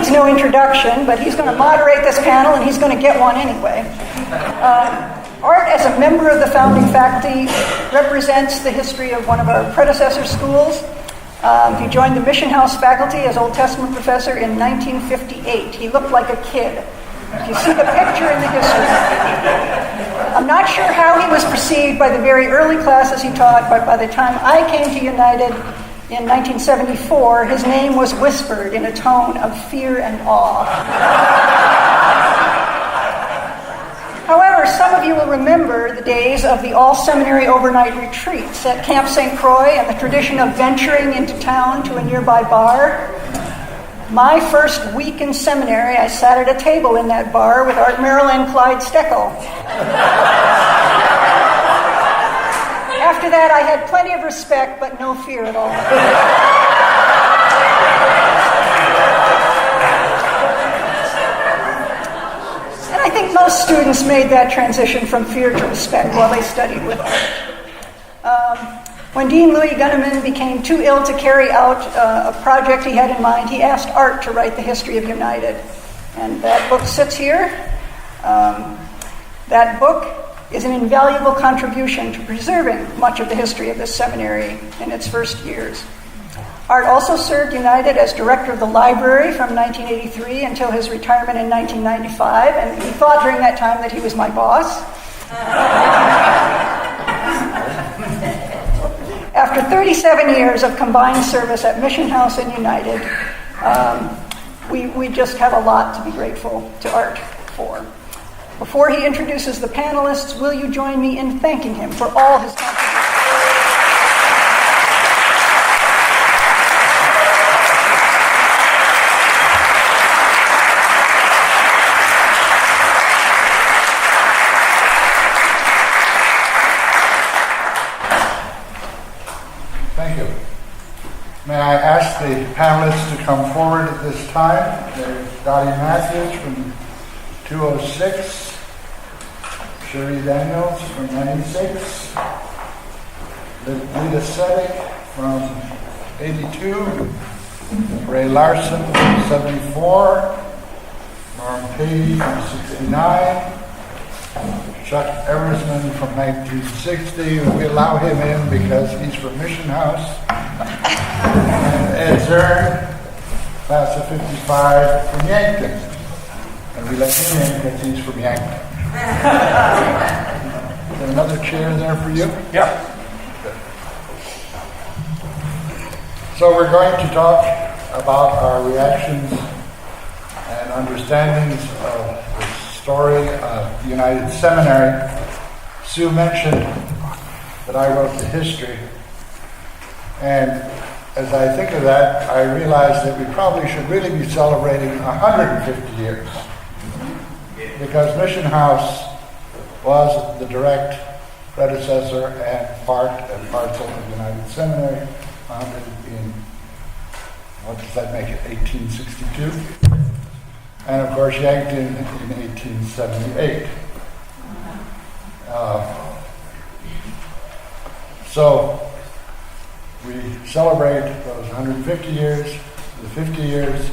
needs no introduction, but he's going to moderate this panel, and he's going to get one anyway. Art, as a member of the founding faculty, represents the history of one of our predecessor schools. He joined the Mission House faculty as Old Testament professor in 1958. He looked like a kid. You see the picture in the history. I'm not sure how he was perceived by the very early classes he taught, but by the time I came to United in 1974, his name was whispered in a tone of fear and awe. However, some of you will remember the days of the all-seminary overnight retreats at Camp St. Croix and the tradition of venturing into town to a nearby bar. My first week in seminary, I sat at a table in that bar with Art Merrill and Clyde Steckel. After that, I had plenty of respect, but no fear at all. And I think most students made that transition from fear to respect while they studied with Art. When Dean Louis Gunneman became too ill to carry out a project he had in mind, he asked Art to write the history of United. And that book sits here. That book is an invaluable contribution to preserving much of the history of this seminary in its first years. Art also served United as director of the library from 1983 until his retirement in 1995, and he thought during that time that he was my boss. After 37 years of combined service at Mission House and United, we just have a lot to be grateful to Art for. Before he introduces the panelists, will you join me in thanking him for all his contributions? Thank you. May I ask the panelists to come forward at this time? There's Dottie Matthews from 206. Sherry Daniels from 96, Lita Sedek from 82, Ray Larson from 74, Norm Pavey from 69, Chuck Eversman from 1960, and we allow him in because he's from Mission House, and Ed Zern, class of 55, from Yankton, and we let him in because he's from Yankton. Is there another chair there for you? Yeah. Good. So we're going to talk about our reactions and understandings of the story of United Seminary. Sue mentioned that I wrote the history, and as I think of that, I realize that we probably should really be celebrating 150 years. Because Mission House was the direct predecessor and parcel of United Seminary, founded in, what does that make it, 1862? And of course Yankton in 1878. So we celebrate those 150 years, the 50 years,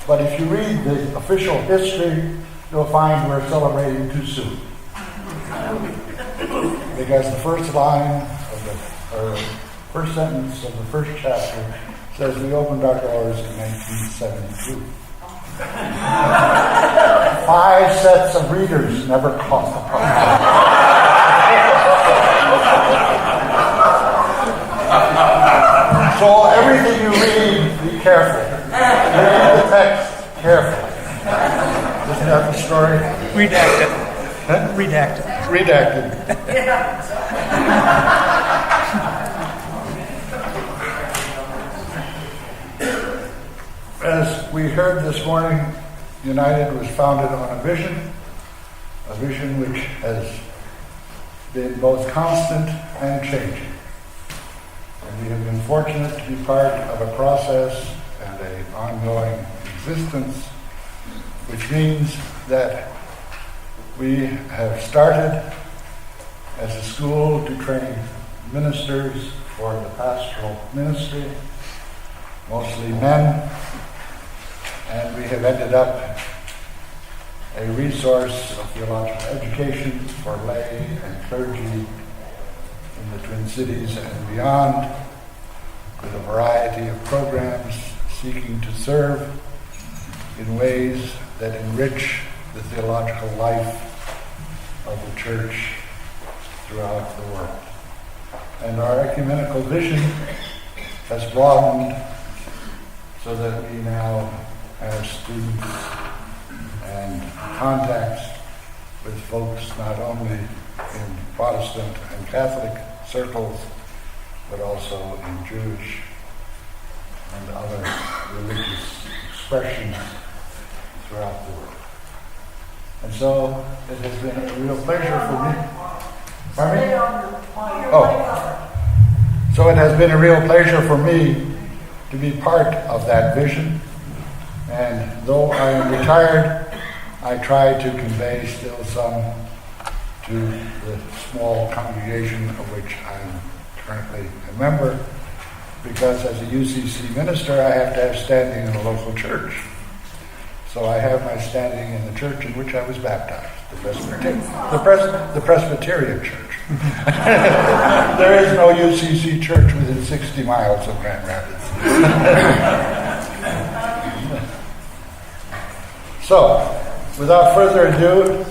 but if you read the official history, you'll find we're celebrating too soon. Because the first line of first sentence of the first chapter says we opened our doors in 1972. 5 sets of readers never caught the problem. So everything you read, be careful. Read the text carefully. Isn't that the story? Redacted. Huh? Redacted. Redacted. As we heard this morning, United was founded on a vision which has been both constant and changing. And we have been fortunate to be part of a process and an ongoing existence, which means that we have started as a school to train ministers for the pastoral ministry, mostly men, and we have ended up a resource of theological education for lay and clergy in the Twin Cities and beyond, with a variety of programs seeking to serve in ways that enrich the theological life of the church throughout the world. And our ecumenical vision has broadened so that we now have students and contacts with folks not only in Protestant and Catholic circles, but also in Jewish and other religious expressions throughout the world. And so it has been a real pleasure for me. Pardon me? Oh. So it has been a real pleasure for me to be part of that vision. And though I am retired, I try to convey still some to the small congregation of which I'm currently a member, because as a UCC minister, I have to have standing in a local church. So I have my standing in the church in which I was baptized, the Presbyterian Church. There is no UCC church within 60 miles of Grand Rapids. So, without further ado,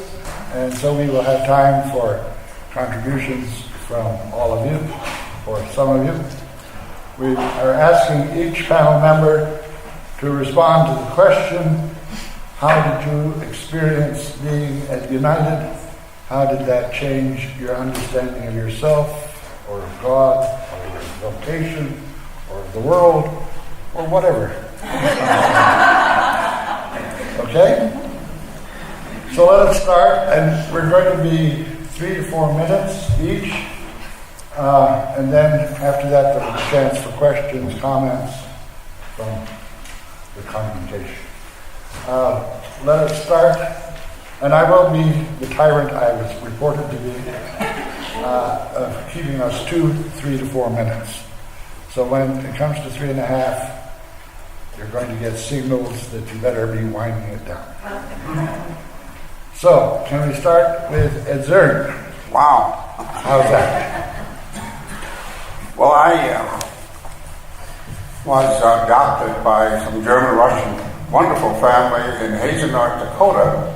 and so we will have time for contributions from all of you, or some of you, we are asking each panel member to respond to the question, how did you experience being at United? How did that change your understanding of yourself, or of God, or of vocation, or of the world, or whatever? Okay? So let us start, and we're going to be 3 to 4 minutes each, and then after that there'll be a chance for questions, comments from the congregation. Let us start, and I will be the tyrant I was reported to be, of keeping us to 3 to 4 minutes. So when it comes to 3.5, you're going to get signals that you better be winding it down. So, can we start with Ed Zern? Wow. How's that? Well, I was adopted by some German-Russian wonderful family in Hazen, North Dakota,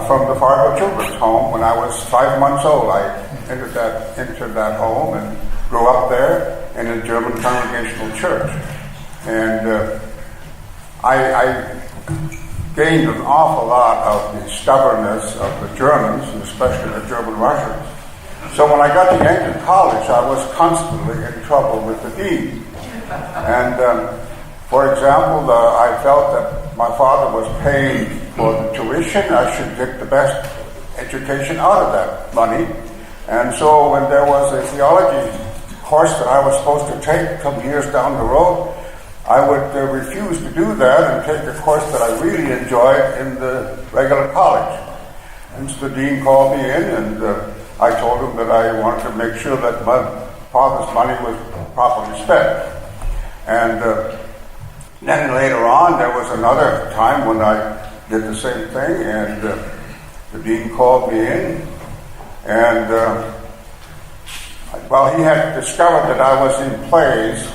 from the Fargo Children's Home. When I was 5 months old, I entered that home and grew up there in a German Congregational church. And I gained an awful lot of the stubbornness of the Germans, and especially the German Russians. So when I got to Yankton College, I was constantly in trouble with the dean. And for example, I felt that my father was paying for the tuition. I should get the best education out of that money. And so when there was a theology course that I was supposed to take some years down the road, I would refuse to do that and take a course that I really enjoyed in the regular college. And so the dean called me in, and I told him that I wanted to make sure that my father's money was properly spent. And then later on, there was another time when I did the same thing, and the dean called me in, and he had discovered that I was in plays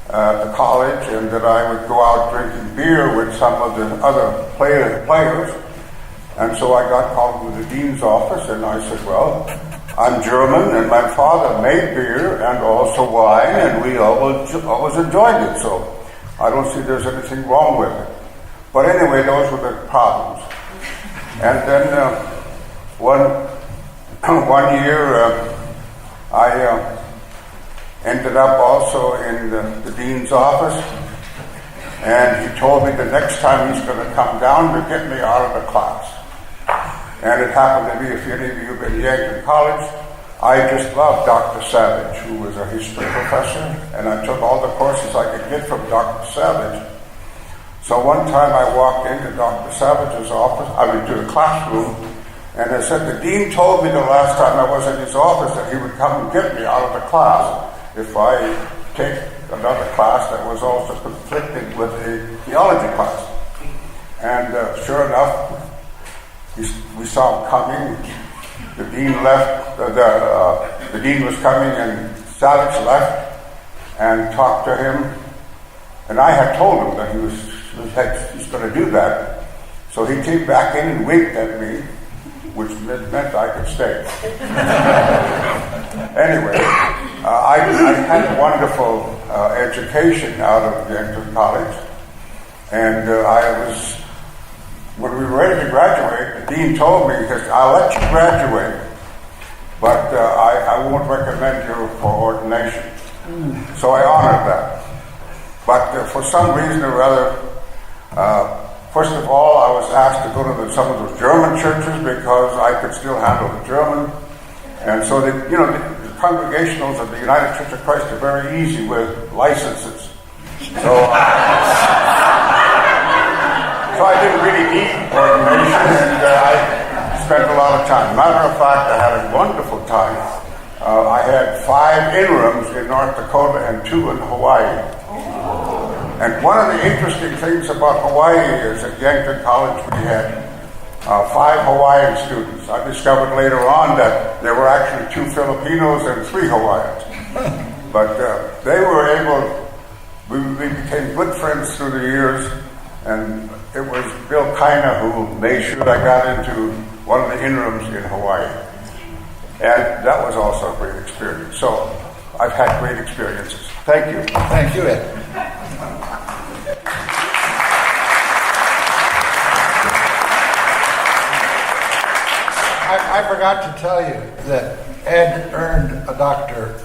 at the college, and that I would go out drinking beer with some of the other players. And so I got called to the dean's office, and I said, well, I'm German, and my father made beer and also wine, and we always enjoyed it, so I don't see there's anything wrong with it. But anyway, those were the problems. And then one year I ended up also in the dean's office, and he told me the next time he's going to come down to get me out of the class. And it happened to be, if any of you have been at Yankton College, I just loved Dr. Savage, who was a history professor, and I took all the courses I could get from Dr. Savage. So one time I walked into Dr. Savage's office, to the classroom, and I said, the dean told me the last time I was in his office that he would come and get me out of the class if I take another class that was also conflicting with the theology class. And sure enough, we saw him coming. The dean left. The dean was coming, and Savage left and talked to him. And I had told him that he was going to do that. So he came back in and winked at me, which meant I could stay. Anyway, I had a wonderful education out of Yankton College. And when we were ready to graduate, the dean told me, because I'll let you graduate, but I won't recommend you for ordination. So I honored that. But for some reason or other, first of all, I was asked to go to some of those German churches because I could still handle the German. And so the Congregationals of the United Church of Christ are very easy with licenses. So I didn't really need ordination, and I spent a lot of time. Matter of fact, I had a wonderful time. I had 5 interims in North Dakota and 2 in Hawaii. And one of the interesting things about Hawaii is at Yankton College we had 5 Hawaiian students. I discovered later on that there were actually 2 Filipinos and 3 Hawaiians. But they were we became good friends through the years, and it was Bill Kina who made sure I got into one of the interims in Hawaii. And that was also a great experience. So I've had great experiences. Thank you. Thank you, Ed. I forgot to tell you that Ed earned a Dr.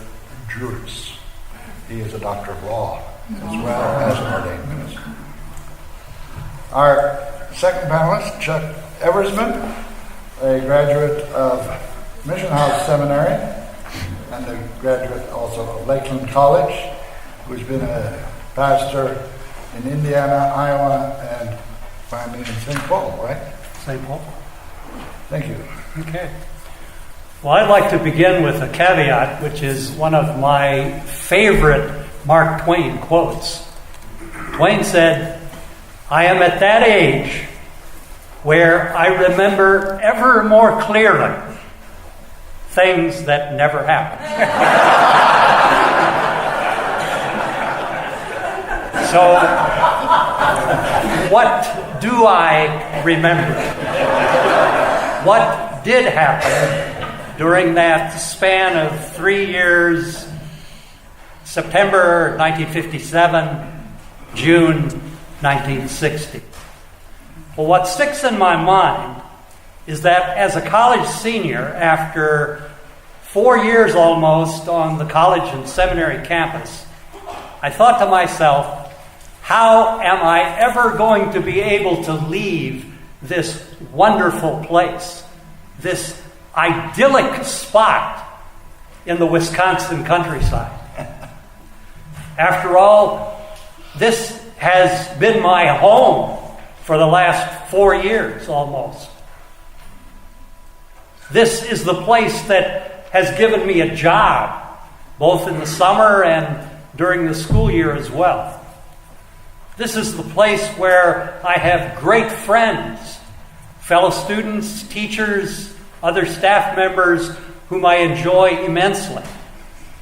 Juris. He is a doctor of law as well as an ordained minister. Our second panelist, Chuck Eversman, a graduate of Mission House Seminary and a graduate also of Lakeland College, who's been a pastor in Indiana, Iowa, and finally in St. Paul, right? St. Paul. Thank you. Okay. Well, I'd like to begin with a caveat, which is one of my favorite Mark Twain quotes. Twain said, "I am at that age where I remember ever more clearly things that never happened." So, what do I remember? What did happen during that span of 3 years, September 1957, June 1960? Well, what sticks in my mind is that as a college senior, after 4 years almost on the college and seminary campus, I thought to myself, how am I ever going to be able to leave this wonderful place, this idyllic spot in the Wisconsin countryside? After all, this has been my home for the last 4 years almost. This is the place that has given me a job, both in the summer and during the school year as well. This is the place where I have great friends, fellow students, teachers, other staff members whom I enjoy immensely.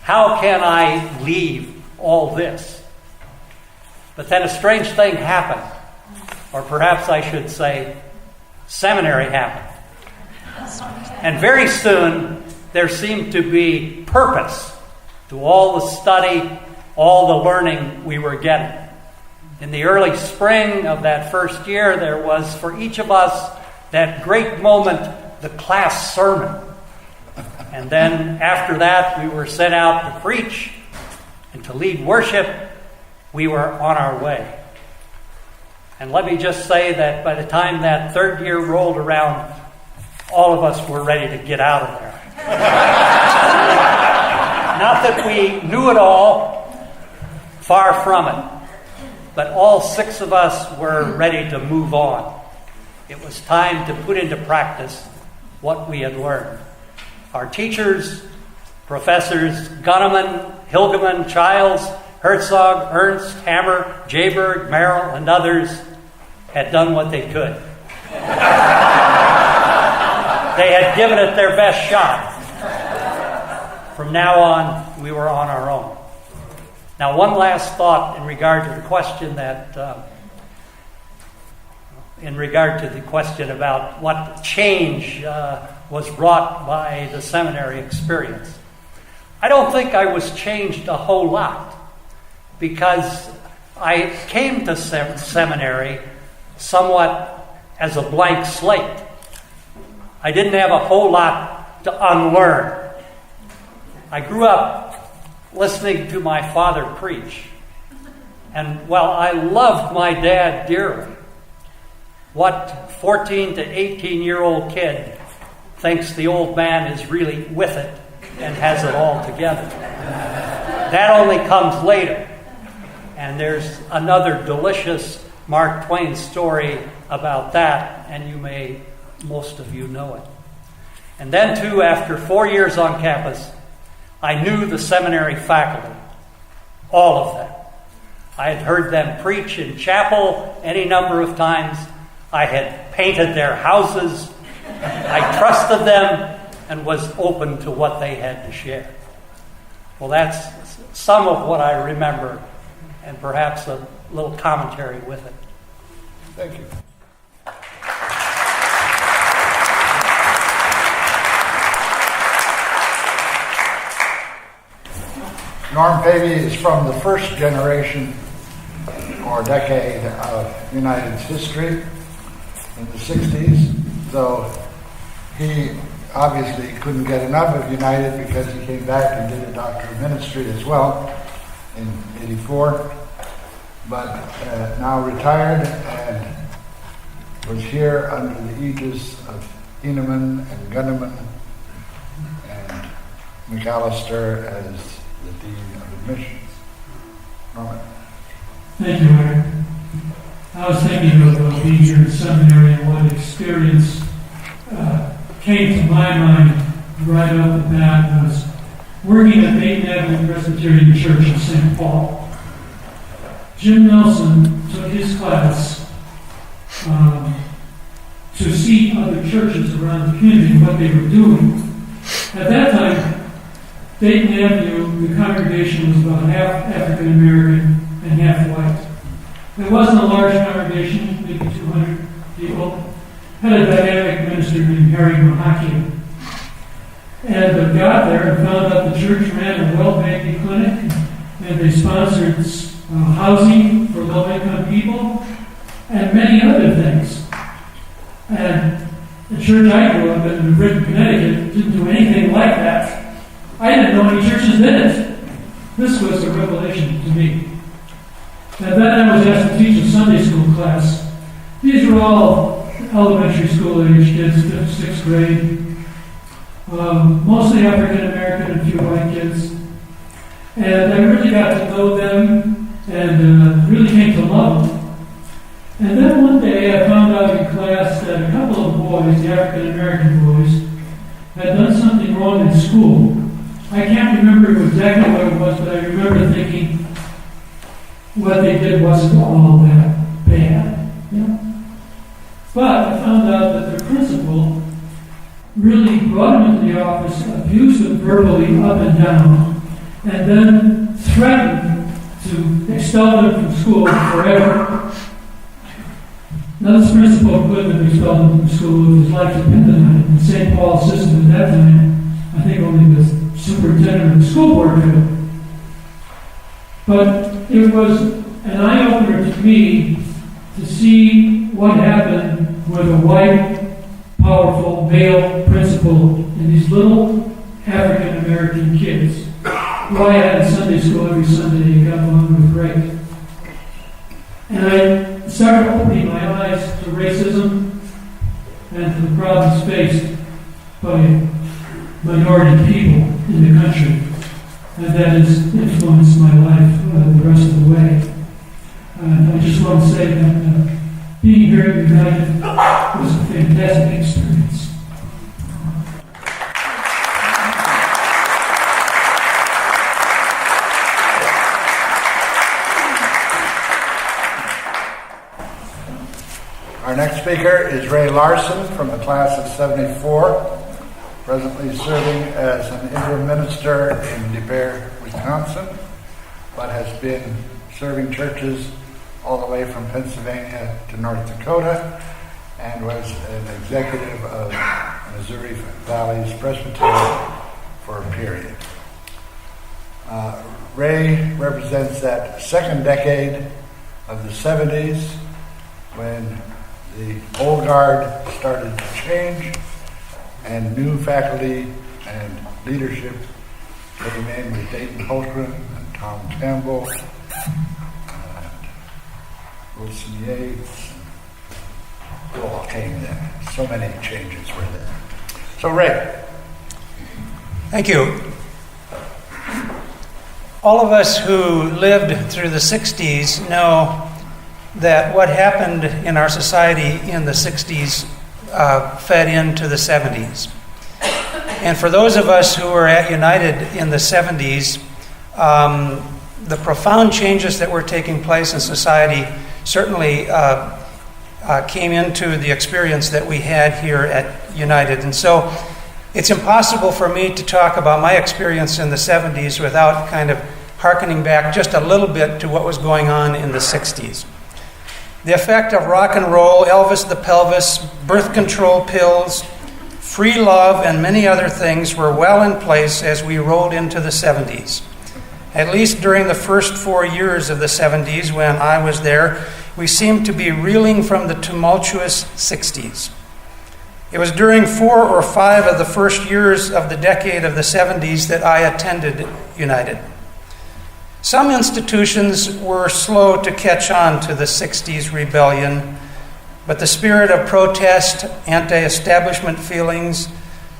How can I leave all this? But then a strange thing happened, or perhaps I should say, seminary happened. And very soon, there seemed to be purpose to all the study, all the learning we were getting. In the early spring of that first year, there was for each of us that great moment, the class sermon. And then after that, we were sent out to preach and to lead worship. We were on our way. And let me just say that by the time that third year rolled around, all of us were ready to get out of there. Not that we knew it all, far from it. But all 6 of us were ready to move on. It was time to put into practice what we had learned. Our teachers, professors, Gunneman, Hilgeman, Childs, Herzog, Ernst, Hammer, Jayberg, Merrill, and others had done what they could. They had given it their best shot. From now on, we were on our own. Now, one last thought in regard to the question about what change was wrought by the seminary experience. I don't think I was changed a whole lot, because I came to seminary somewhat as a blank slate. I didn't have a whole lot to unlearn. I grew up listening to my father preach. And while I loved my dad dearly, what 14 to 18-year-old kid thinks the old man is really with it and has it all together? That only comes later. And there's another delicious Mark Twain story about that, and most of you know it. And then, too, after 4 years on campus, I knew the seminary faculty, all of them. I had heard them preach in chapel any number of times. I had painted their houses. I trusted them and was open to what they had to share. Well, that's some of what I remember, and perhaps a little commentary with it. Thank you. Norm Pavey is from the first generation or decade of United's history in the 60s, though he obviously couldn't get enough of United because he came back and did a doctor of ministry as well in '84, but now retired and was here under the aegis of Heinemann and Gunneman and McAllister as the Dean of Admissions. Norman. Thank you, Art. I was thinking of being here in seminary and what experience came to my mind right off the bat was working at Dayton Avenue Presbyterian Church in St. Paul. Jim Nelson took his class to see other churches around the community and what they were doing. At that time, Dayton Avenue, the congregation was about half African American and half white. It wasn't a large congregation, maybe 200 people. Had a dynamic minister named Harry Mahaki. And got there and found out the church ran a well-paid clinic, and they sponsored housing for low-income people, and many other things. And the church I grew up in Britain, Connecticut, didn't do anything like that. I didn't know any churches did it. This was a revelation to me. And then I was asked to teach a Sunday school class. These were all elementary school age kids, 5th, 6th grade. Mostly African American and a few white kids. And I really got to know them and really came to love them. And then one day I found out in class that a couple of boys, the African American boys, had done something wrong in school. I can't remember exactly what it was, but I remember thinking what they did wasn't all that bad. You know? But I found out that their principal really brought them into the office, abused them verbally up and down, and then threatened to expel them from school forever. Now, this principal couldn't have expelled them from school if his life depended on it. In St. Paul's system at that time, I think only the superintendent of the school board could. But it was an eye-opener to me to see what happened with a white, powerful, male principal and these little African-American kids who I had in Sunday school every Sunday and got along with great. And I started opening my eyes to racism and to the problems faced by minority people in the country. And that has influenced my life the rest of the way. And I just want to say that being here at United was a fantastic experience. next speaker is Ray Larson from the class of 74, presently serving as an interim minister in DePere, Wisconsin, but has been serving churches all the way from Pennsylvania to North Dakota, and was an executive of Missouri Valley's Presbytery for a period. Ray represents that second decade of the 70s when the old guard started to change and new faculty and leadership came in with Dayton Holtgren and Tom Campbell and Wilson Yates. It all came then. So many changes were there. So Ray. Thank you. All of us who lived through the 60s know that what happened in our society in the 60s fed into the 70s. And for those of us who were at United in the 70s, the profound changes that were taking place in society certainly came into the experience that we had here at United. And so it's impossible for me to talk about my experience in the 70s without kind of hearkening back just a little bit to what was going on in the 60s. The effect of rock and roll, Elvis the Pelvis, birth control pills, free love, and many other things were well in place as we rolled into the 70s. At least during the first 4 years of the 70s when I was there, we seemed to be reeling from the tumultuous 60s. It was during 4 or 5 of the first years of the decade of the 70s that I attended United. Some institutions were slow to catch on to the 60s rebellion, but the spirit of protest, anti-establishment feelings,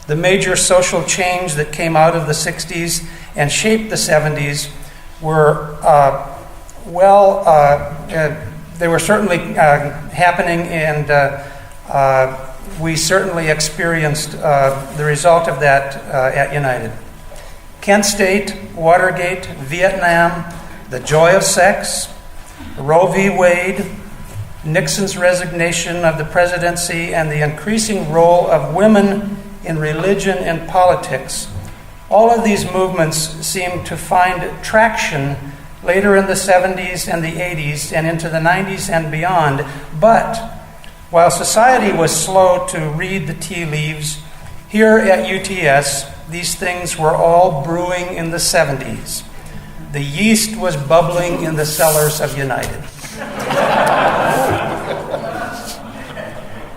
the major social change that came out of the 60s and shaped the 70s were they were certainly happening, and we certainly experienced the result of that at United. Kent State, Watergate, Vietnam, the joy of sex, Roe v. Wade, Nixon's resignation of the presidency, and the increasing role of women in religion and politics. All of these movements seemed to find traction later in the 70s and the 80s and into the 90s and beyond. But while society was slow to read the tea leaves, here at UTS, these things were all brewing in the 70s. The yeast was bubbling in the cellars of United.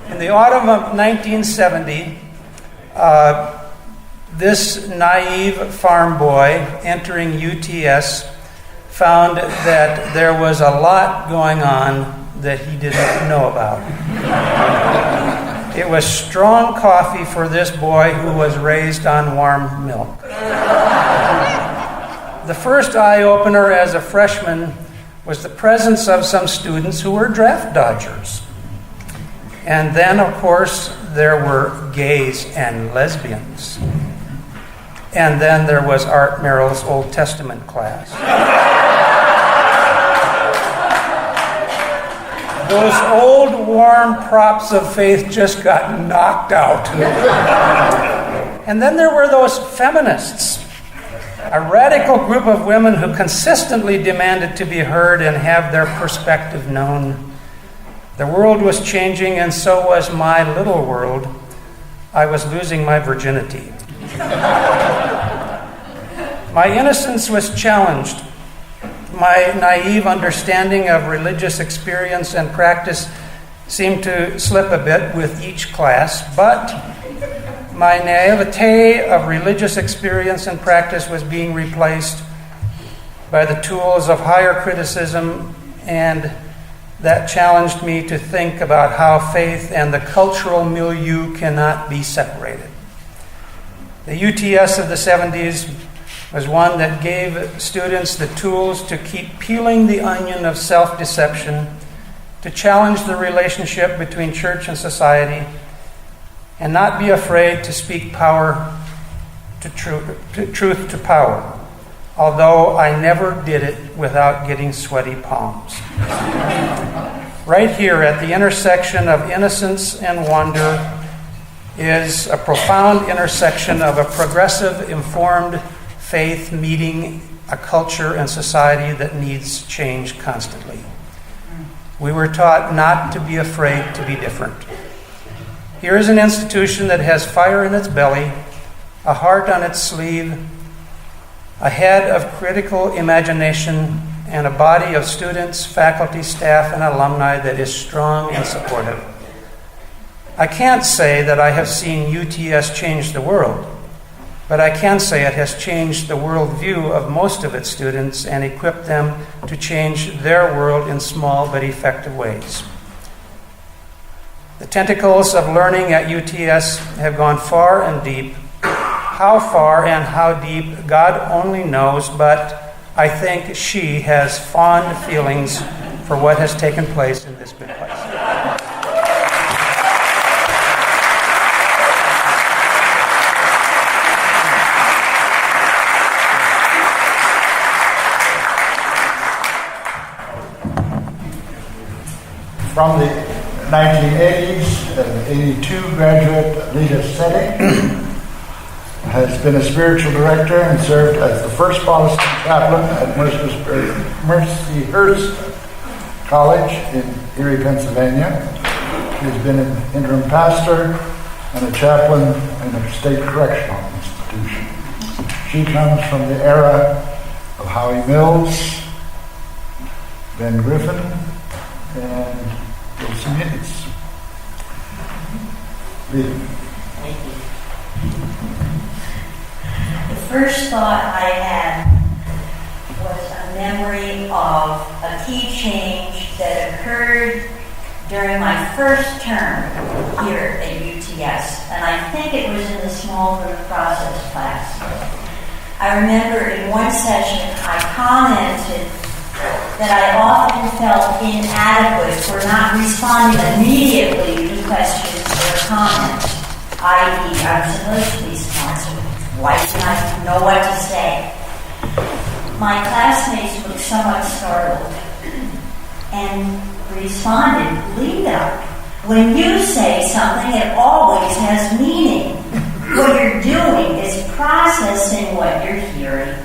In the autumn of 1970, this naive farm boy entering UTS found that there was a lot going on that he didn't know about. It was strong coffee for this boy who was raised on warm milk. The first eye-opener as a freshman was the presence of some students who were draft dodgers. And then, of course, there were gays and lesbians. And then there was Art Merrill's Old Testament class. Those old, warm props of faith just got knocked out. And then there were those feminists, a radical group of women who consistently demanded to be heard and have their perspective known. The world was changing, and so was my little world. I was losing my virginity. My innocence was challenged. My naive understanding of religious experience and practice seemed to slip a bit with each class, but my naivete of religious experience and practice was being replaced by the tools of higher criticism, and that challenged me to think about how faith and the cultural milieu cannot be separated. The UTS of the 70s was one that gave students the tools to keep peeling the onion of self-deception, to challenge the relationship between church and society, and not be afraid to speak power to truth to power, although I never did it without getting sweaty palms. Right here at the intersection of innocence and wonder is a profound intersection of a progressive, informed faith meeting a culture and society that needs change constantly. We were taught not to be afraid to be different. Here is an institution that has fire in its belly, a heart on its sleeve, a head of critical imagination, and a body of students, faculty, staff, and alumni that is strong and supportive. I can't say that I have seen UTS change the world, but I can say it has changed the worldview of most of its students and equipped them to change their world in small but effective ways. The tentacles of learning at UTS have gone far and deep. How far and how deep, God only knows, but I think she has fond feelings for what has taken place in this good place. From the 1980s, an 82 graduate Lita Setting has been a spiritual director and served as the first Protestant chaplain at Mercyhurst College in Erie, Pennsylvania. She has been an interim pastor and a chaplain in a state correctional institution. She comes from the era of Howie Mills, Ben Griffin, and Wilson Yates. Lita. Thank you. The first thought I had was a memory of a key change that occurred during my first term here at UTS, and I think it was in the small group process class. I remember in one session I commented that I often felt inadequate for not responding immediately to questions or comments, i.e. I was supposed to be sponsored. Why didn't I know what to say? My classmates looked somewhat startled and responded, Lita, when you say something, it always has meaning. What you're doing is processing what you're hearing,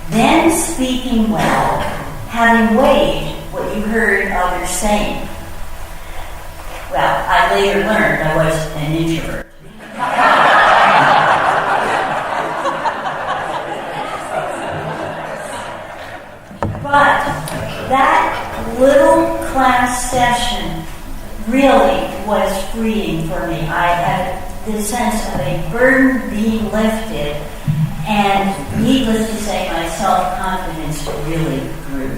then speaking well, having weighed what you heard others saying. Well, I later learned I was an introvert. But that little class session really was freeing for me. I had the sense of a burden being lifted, and needless to say, my self-confidence really grew.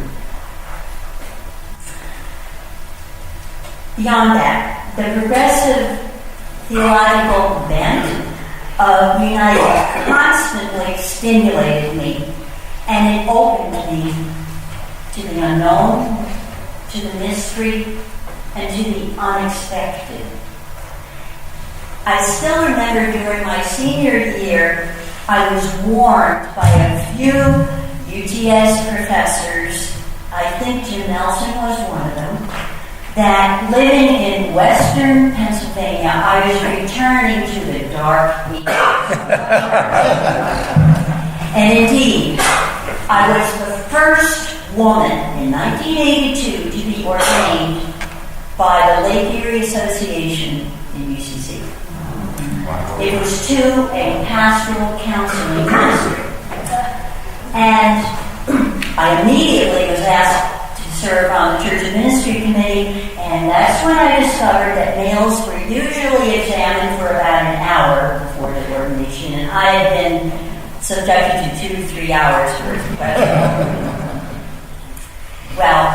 Beyond that, the progressive theological bent of United constantly stimulated me, and it opened me to the unknown, to the mystery, and to the unexpected. I still remember during my senior year, I was warned by a few UTS professors, I think Jim Nelson was one of them, that living in western Pennsylvania, I was returning to the dark weekends. And indeed, I was the first woman in 1982 to be ordained by the Lake Erie Association in UCC. It was to a pastoral counseling ministry. And I immediately was asked to serve on the Church and Ministry Committee, and that's when I discovered that males were usually examined for about an hour before the ordination, and I had been subjected to 2-3 hours worth of questions. Well,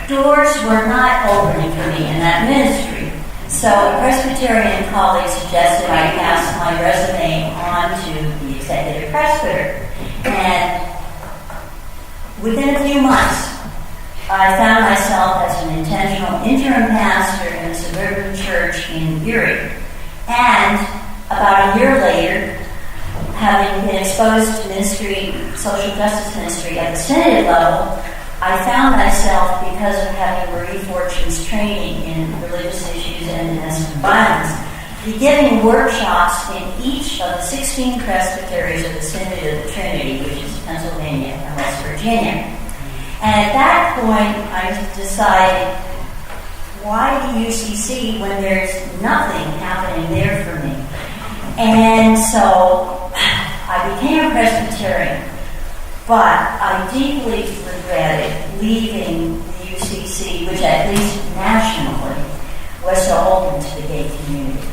doors were not opening for me in that ministry. So a Presbyterian colleague suggested I pass my resume on to the executive presbyter. And within a few months, I found myself as an intentional interim pastor in a suburban church in Erie. And about a year later, having been exposed to ministry, social justice ministry at the synod level, I found myself, because of having Marie Fortune's training in religious issues and domestic violence, beginning workshops in each of the 16 presbyteries of the Synod of the Trinity, which is Pennsylvania and West Virginia. And at that point, I decided, why the UCC when there's nothing happening there for me? And so I became a Presbyterian, but I deeply regretted leaving the UCC, which at least nationally was so open to the gay community.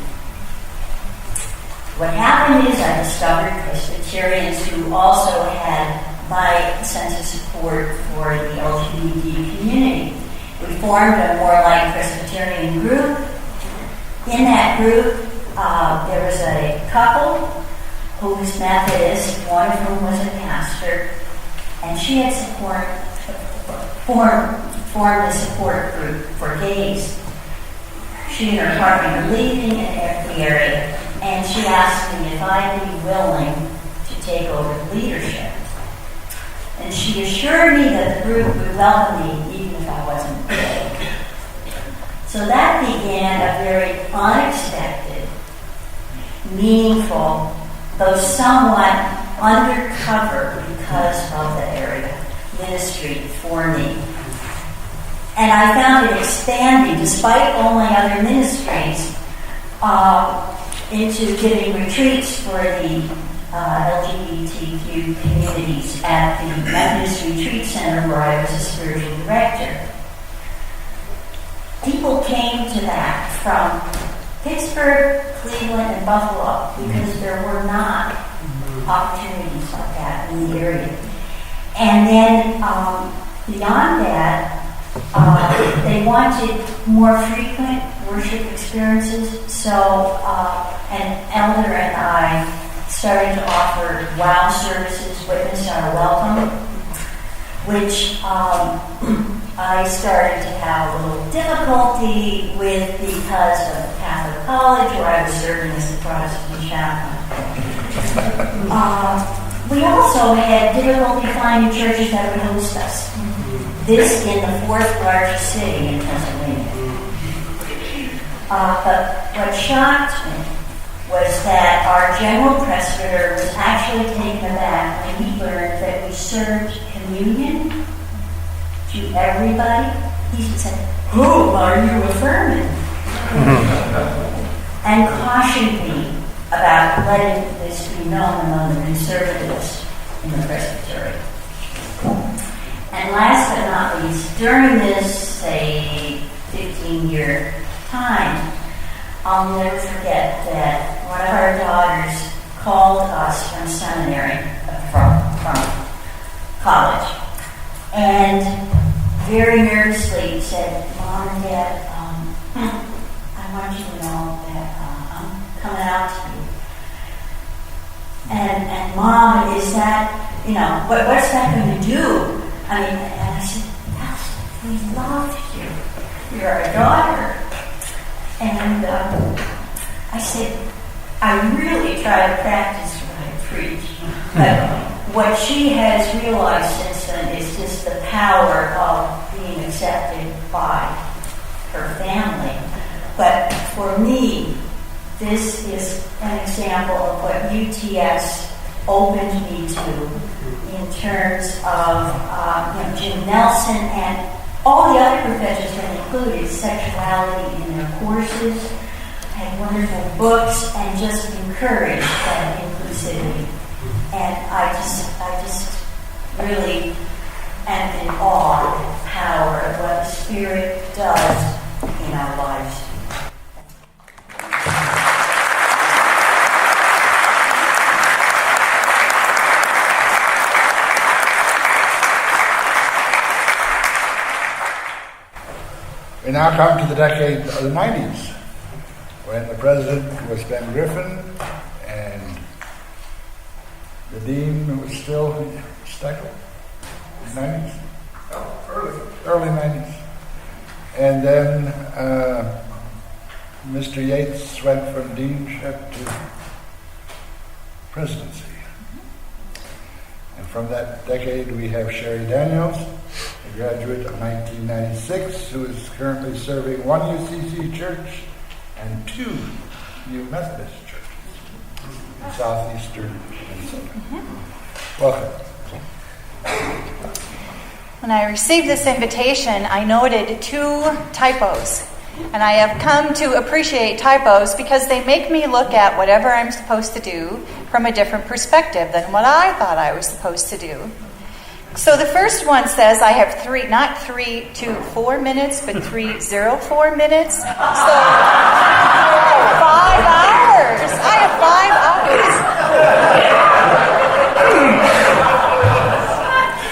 What happened is I discovered Presbyterians who also had my sense of support for the LGBT community. We formed a more like Presbyterian group. In that group, there was a couple who was Methodist, one of whom was a pastor, and she had formed a support group for gays. She and her partner were leaving in the area, and she asked me if I'd be willing to take over leadership. And she assured me that the group would welcome me even if I wasn't gay. So that began a very unexpected, meaningful, though somewhat undercover because of the area, ministry for me. And I found it expanding, despite only other ministries, into giving retreats for the LGBTQ communities at the Methodist Retreat Center, where I was a spiritual director. People came to that from Pittsburgh, Cleveland, and Buffalo because there were not opportunities like that in the area. And then beyond that, they wanted more frequent worship experiences. So an elder and I started to offer WOW services, Witness Our Welcome, which I started to have a little difficulty with because of Catholic College, where I was serving as the Protestant chaplain. We also had difficulty finding churches that would host us. This in the fourth largest city in Pennsylvania. But what shocked me was that our general presbyter was actually taken aback when he learned that we served communion to everybody. He said, "Who are you affirming?" And cautioned me about letting this be known among the conservatives in the presbytery. And last but not least, during this, say, 15-year time, I'll never forget that one of our daughters called us from seminary, from college, and very nervously said, "Mom and Dad, I want you to know that I'm coming out to you. And Mom, is that, what's that going to do?" And I said, "Yes, we love you. You're our daughter." And I said, I really try to practice what I preach. But what she has realized since then is just the power of being accepted by her family. But for me, this is an example of what UTS opened me to in terms of Jim Nelson and all the other professors that included sexuality in their courses, had wonderful books, and just encouraged that inclusivity. And I just really am in awe of the power of what the Spirit does in our lives. We now come to the decade of the 90s, when the president was Ben Griffin and the dean was still Steckel, 90s? Oh, early 90s. And then Mr. Yates went from deanship to presidency. And from that decade we have Sherry Daniels, a graduate of 1996, who is currently serving one UCC church and 2 New Methodist churches in southeastern Minnesota. Welcome. When I received this invitation, I noted 2 typos. And I have come to appreciate typos because they make me look at whatever I'm supposed to do from a different perspective than what I thought I was supposed to do. So the first one says I have 3 to 4 minutes, but 304 minutes. So 5 hours. I have 5 hours.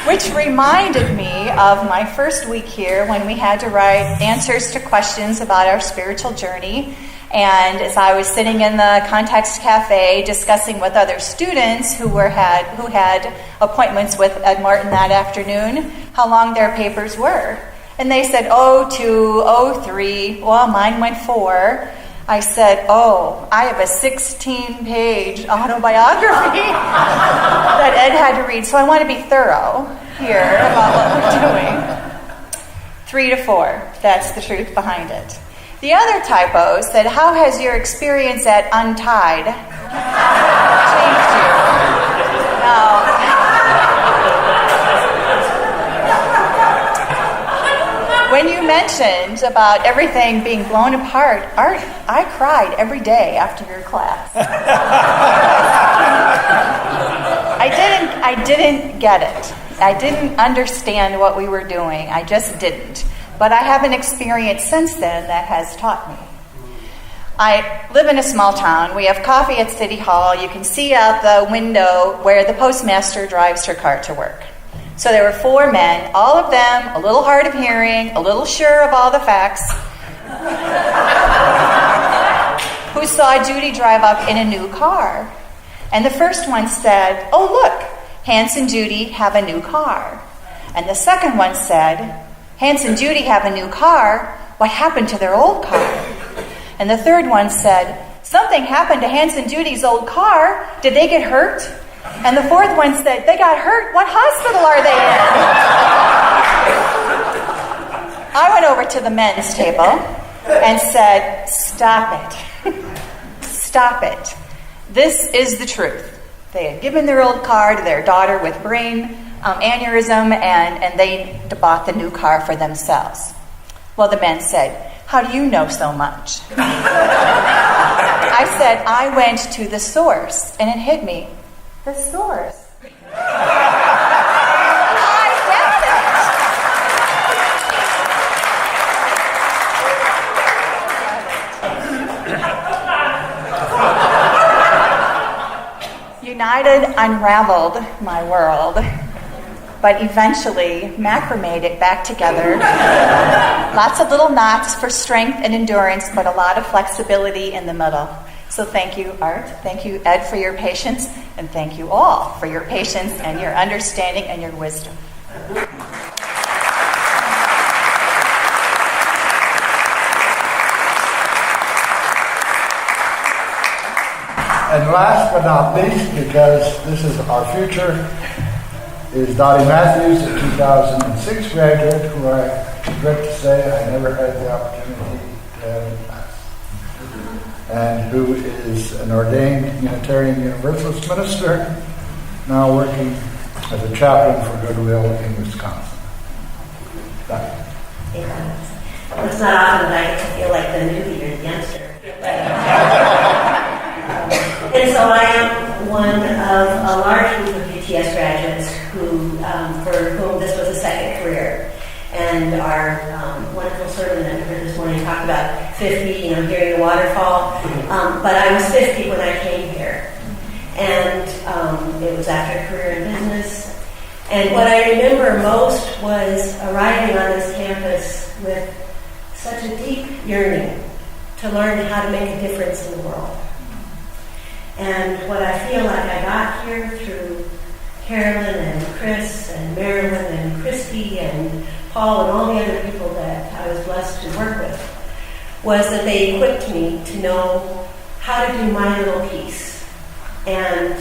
Which reminded me of my first week here when we had to write answers to questions about our spiritual journey. And as I was sitting in the Context Cafe discussing with other students who had appointments with Ed Martin that afternoon, how long their papers were. And they said, 02, 03. Well, mine went 4. I said, I have a 16-page autobiography that Ed had to read. So I want to be thorough here about what we're doing. 3 to 4. That's the truth behind it. The other typo said, how has your experience at Untied changed you? Now, when you mentioned about everything being blown apart, Art, I cried every day after your class. I didn't get it. I didn't understand what we were doing. I just didn't. But I have an experience since then that has taught me. I live in a small town. We have coffee at City Hall. You can see out the window where the postmaster drives her car to work. So there were 4 men, all of them a little hard of hearing, a little sure of all the facts, who saw Judy drive up in a new car. And the first one said, oh, look, Hans and Judy have a new car. And the second one said, Hans and Judy have a new car. What happened to their old car? And the third one said, something happened to Hans and Judy's old car. Did they get hurt? And the fourth one said, they got hurt. What hospital are they in? I went over to the men's table and said, stop it. Stop it. This is the truth. They had given their old car to their daughter with brain aneurysm, and they bought the new car for themselves. Well, the men said, how do you know so much? I said, I went to the source, and it hit me. The source. I get it. United unraveled my world, but eventually macrameed it back together. Lots of little knots for strength and endurance, but a lot of flexibility in the middle. So thank you, Art. Thank you, Ed, for your patience, and thank you all for your patience and your understanding and your wisdom. And last but not least, because this is our future, is Dottie Matthews, a 2006 graduate, who I regret to say I never had the opportunity to have in class, and who is an ordained Unitarian Universalist minister, now working as a chaplain for Goodwill in Wisconsin. Dottie. It's not often that I get to feel like the newbie or the youngster. And so I am one of a large group of UTS graduates for whom this was a second career. And our wonderful sermon that we heard this morning talked about 50, hearing the waterfall. But I was 50 when I came here. And it was after a career in business. And what I remember most was arriving on this campus with such a deep yearning to learn how to make a difference in the world. And what I feel like I got here through Carolyn and Chris and Marilyn and Christy and Paul and all the other people that I was blessed to work with was that they equipped me to know how to do my little piece. And,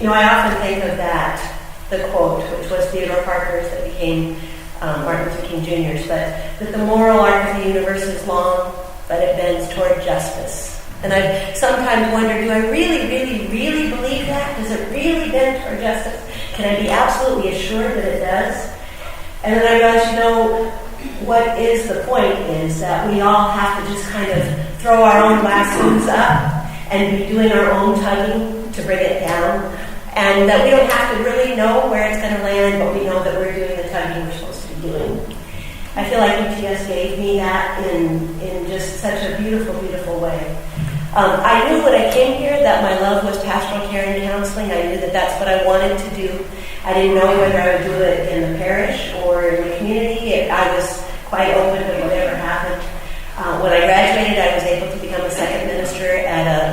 I often think of that, the quote, which was Theodore Parker's that became Martin Luther King Jr.'s, but that the moral arc of the universe is long, but it bends toward justice. And I've sometimes wondered, do I really, really, really believe that? Does it really bend toward justice? Can I be absolutely assured that it does? And then I realized, what is the point is that we all have to just kind of throw our own lassos up and be doing our own tugging to bring it down. And that we don't have to really know where it's going to land, but we know that we're doing the tugging we're supposed to be doing. I feel like UTS gave me that in just such a beautiful, beautiful way. I knew when I came here that my love was pastoral care and counseling. I knew that that's what I wanted to do. I didn't know whether I would do it in the parish or in the community. I was quite open to whatever happened. When I graduated, I was able to become a second minister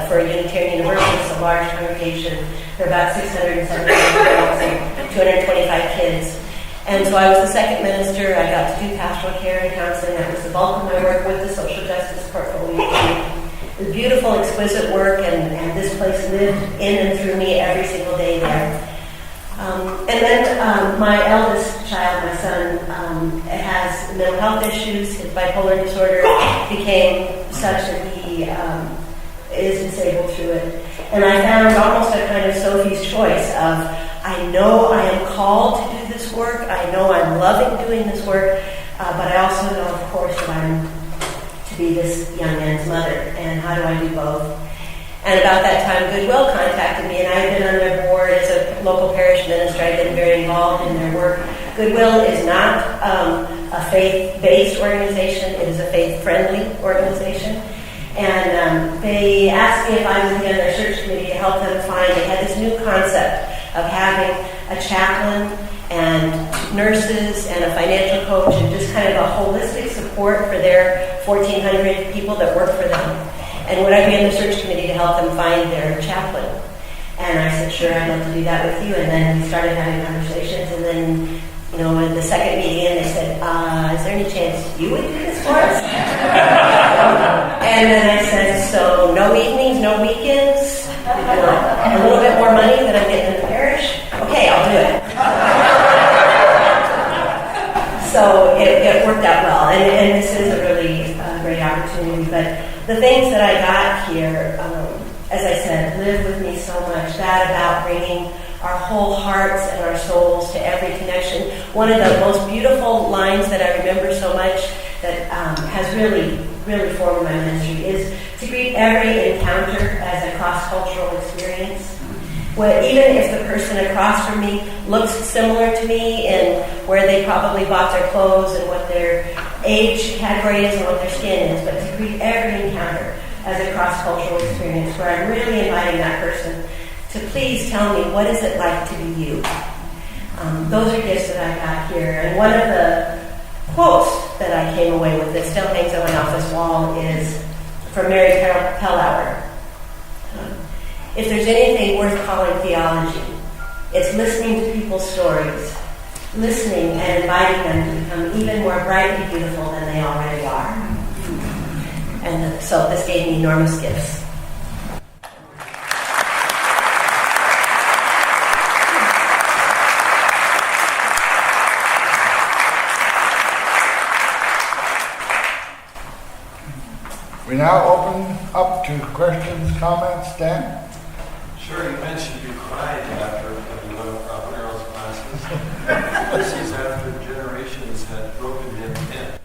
for a Unitarian University. It's a large congregation. There are about 670 adults and 225 kids. And so I was the second minister. I got to do pastoral care and counseling. That was the bulk of my work with the social justice portfolio. It was beautiful, exquisite work, and this place lived in and through me every single day there. And then my eldest child, my son, has mental health issues. His bipolar disorder became such that he is disabled through it. And I found almost a kind of Sophie's choice of, I know I am called to do this work. I know I'm loving doing this work. But I also know, of course, that I'm to be this young man's mother. And how do I do both? And about that time, Goodwill contacted me, and I had been on their board as a local parish minister. I'd been very involved in their work. Goodwill is not a faith-based organization. It is a faith-friendly organization. And they asked me if I would be on their search committee to help them find. They had this new concept of having a chaplain and nurses and a financial coach and just kind of a holistic support for their 1,400 people that work for them. And would I be on the search committee to help them find their chaplain? And I said, sure, I'd love to do that with you. And then we started having conversations. And then, in the second meeting, they said, is there any chance you would do this for us? And then I said, so no evenings, no weekends, a little bit more money than I'm getting in the parish? Okay, I'll do it. So it worked out well. And this is a really great opportunity. But the things that I got here, as I said, live with me so much. That about bringing our whole hearts and our souls to every connection. One of the most beautiful lines that I remember so much that has really, really formed my ministry is to greet every encounter as a cross-cultural experience. Even if the person across from me looks similar to me in where they probably bought their clothes and what their age category is and what their skin is, but to greet every encounter as a cross-cultural experience where I'm really inviting that person to please tell me, what is it like to be you? Those are gifts that I got here. And one of the quotes that I came away with that still hangs on my office wall is from Mary Pellauer. If there's anything worth calling theology, it's listening to people's stories, listening and inviting them to become even more brightly beautiful than they already are. And so this gave me enormous gifts. We now open up to questions, comments. Dan? Sure, you mentioned you cried after you went to Art Merrill's classes. This is after generations had broken him in.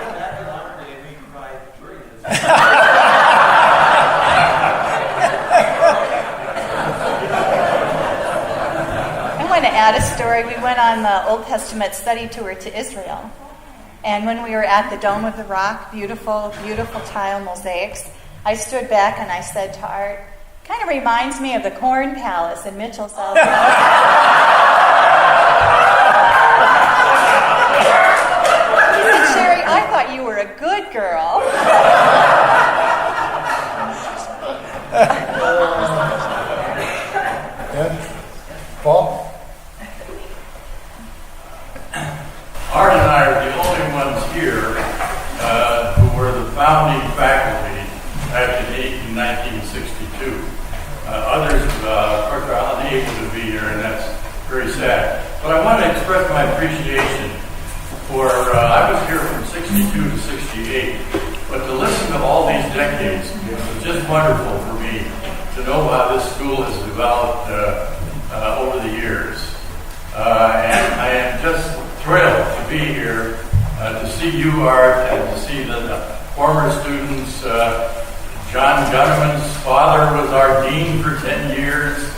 Back in our day, we cried during his I want to add a story. We went on the Old Testament study tour to Israel. And when we were at the Dome of the Rock, beautiful, beautiful tile mosaics, I stood back and I said to Art, kind of reminds me of the Corn Palace in Mitchell, South Carolina. He said, Sherry, I thought you were a good girl. Yes? Paul? Art and I are the only ones here who were the founding faculty back in 1962. Others, of course, are on the unable to be here, and that's very sad. But I want to express my appreciation for, I was here from 62 to 68, but to listen to all these decades was just wonderful for me to know how this school has developed over the years. And I am just thrilled to be here, to see you, Art, and to see the former students. John Gunneman's father was our dean for 10 years.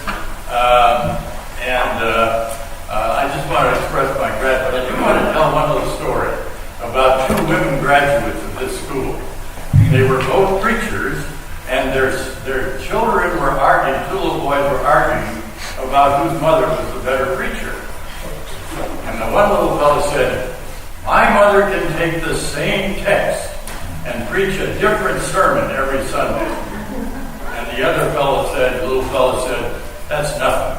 I just want to express my gratitude. But I do want to tell one little story about two women graduates of this school. They were both preachers, and their children were arguing, two little boys were arguing about whose mother was the better preacher. And the one little fellow said, "My mother can take the same text and preach a different sermon every Sunday." And the little fellow said, "That's nothing.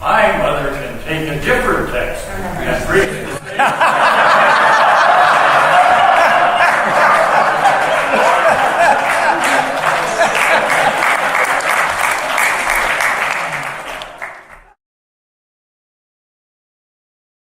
My mother can take a different text and preach the same."